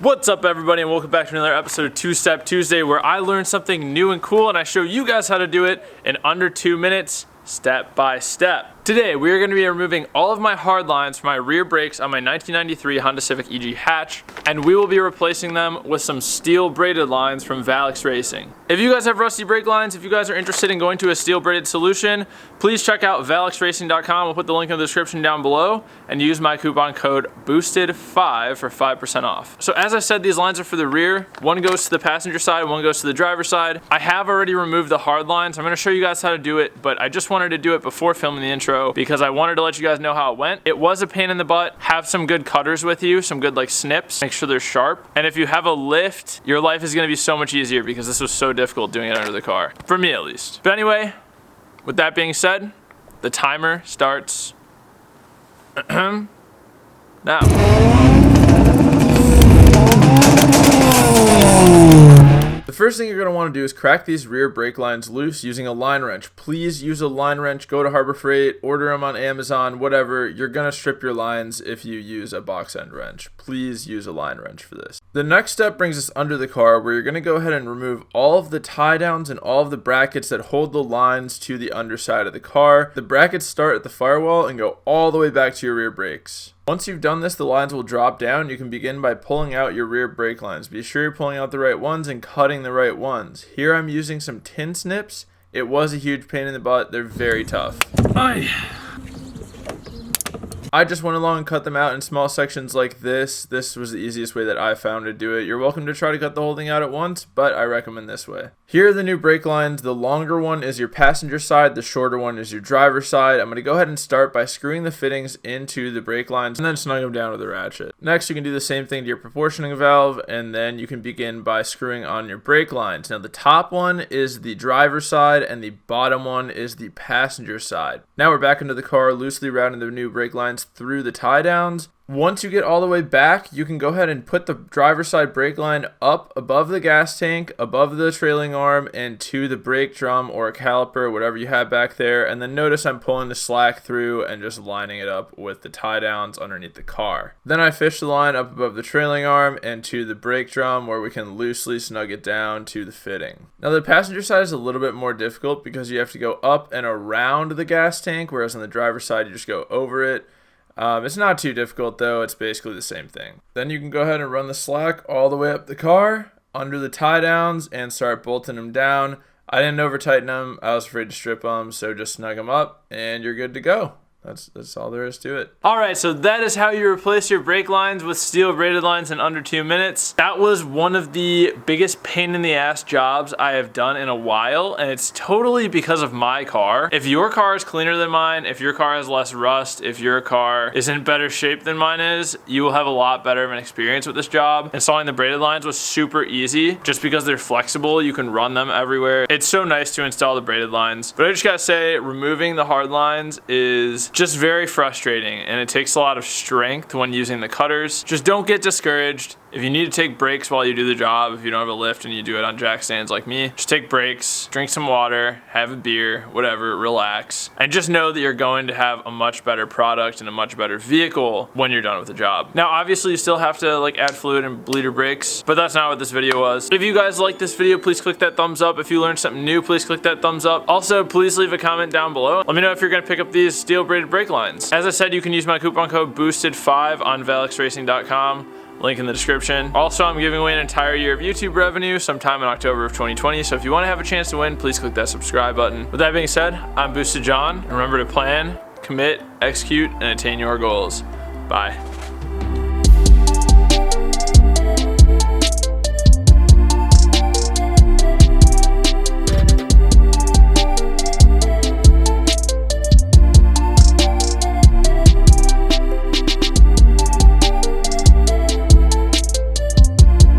What's up everybody, and welcome back to another episode of Two-Step Tuesday, where I learn something new and cool and I show you guys how to do it in under 2 minutes, step by step. Today we are going to be removing all of my hard lines from my rear brakes on my 1993 Honda Civic EG Hatch, and we will be replacing them with some steel braided lines from Valex Racing. If you guys have rusty brake lines, if you guys are interested in going to a steel braided solution, please check out valexracing.com. I'll put the link in the description down below, and use my coupon code BOOSTED5 for 5% off. So as I said, these lines are for the rear. One goes to the passenger side, one goes to the driver's side. I have already removed the hard lines. I'm going to show you guys how to do it, but I just wanted to do it before filming the intro because I wanted to let you guys know how it went. It was a pain in the butt. Have some good cutters with you, some good like snips. Make sure they're sharp. And if you have a lift, your life is going to be so much easier because this was so difficult doing it under the car. For me at least. But anyway, with that being said, the timer starts now. The first thing you're going to want to do is crack these rear brake lines loose using a line wrench. Please use a line wrench. Go to Harbor Freight, order them on Amazon, whatever. You're going to strip your lines if you use a box end wrench. Please use a line wrench for this. The next step brings us under the car, where you're going to go ahead and remove all of the tie downs and all of the brackets that hold the lines to the underside of the car. The brackets start at the firewall and go all the way back to your rear brakes. Once you've done this, the lines will drop down. You can begin by pulling out your rear brake lines. Be sure you're pulling out the right ones and cutting the right ones. Here I'm using some tin snips. It was a huge pain in the butt. They're very tough. I just went along and cut them out in small sections like this. This was the easiest way that I found to do it. You're welcome to try to cut the whole thing out at once, but I recommend this way. Here are the new brake lines. The longer one is your passenger side. The shorter one is your driver's side. I'm going to go ahead and start by screwing the fittings into the brake lines and then snug them down with a ratchet. Next, you can do the same thing to your proportioning valve, and then you can begin by screwing on your brake lines. Now, the top one is the driver's side and the bottom one is the passenger side. Now we're back into the car, loosely routing the new brake lines through the tie downs. Once you get all the way back, you can go ahead and put the driver's side brake line up above the gas tank, above the trailing arm, and to the brake drum or a caliper, whatever you have back there. And then notice I'm pulling the slack through and just lining it up with the tie downs underneath the car. Then I fish the line up above the trailing arm and to the brake drum, where we can loosely snug it down to the fitting. Now the passenger side is a little bit more difficult because you have to go up and around the gas tank, whereas on the driver's side you just go over it. It's not too difficult though, it's basically the same thing. Then you can go ahead and run the slack all the way up the car, under the tie downs, and start bolting them down. I didn't over tighten them, I was afraid to strip them, so just snug them up and you're good to go. That's all there is to it. Alright, so that is how you replace your brake lines with steel braided lines in under 2 minutes. That was one of the biggest pain in the ass jobs I have done in a while, and it's totally because of my car. If your car is cleaner than mine, if your car has less rust, if your car is in better shape than mine is, you will have a lot better of an experience with this job. Installing the braided lines was super easy just because they're flexible. You can run them everywhere. It's so nice to install the braided lines, but I just gotta say, removing the hard lines is just very frustrating, and it takes a lot of strength when using the cutters. Just don't get discouraged. If you need to take breaks while you do the job, if you don't have a lift and you do it on jack stands like me, just take breaks, drink some water, have a beer, whatever, relax, and just know that you're going to have a much better product and a much better vehicle when you're done with the job. Now, obviously you still have to like add fluid and bleeder brakes, but that's not what this video was. If you guys like this video, please click that thumbs up. If you learned something new, please click that thumbs up. Also, please leave a comment down below. Let me know if you're gonna pick up these steel braided brake lines. As I said, you can use my coupon code BOOSTED5 on valexracing.com. Link in the description. Also, I'm giving away an entire year of YouTube revenue sometime in October of 2020, so if you want to have a chance to win, please click that subscribe button. With that being said, I'm Boosted John. Remember to plan, commit, execute, and attain your goals. Bye.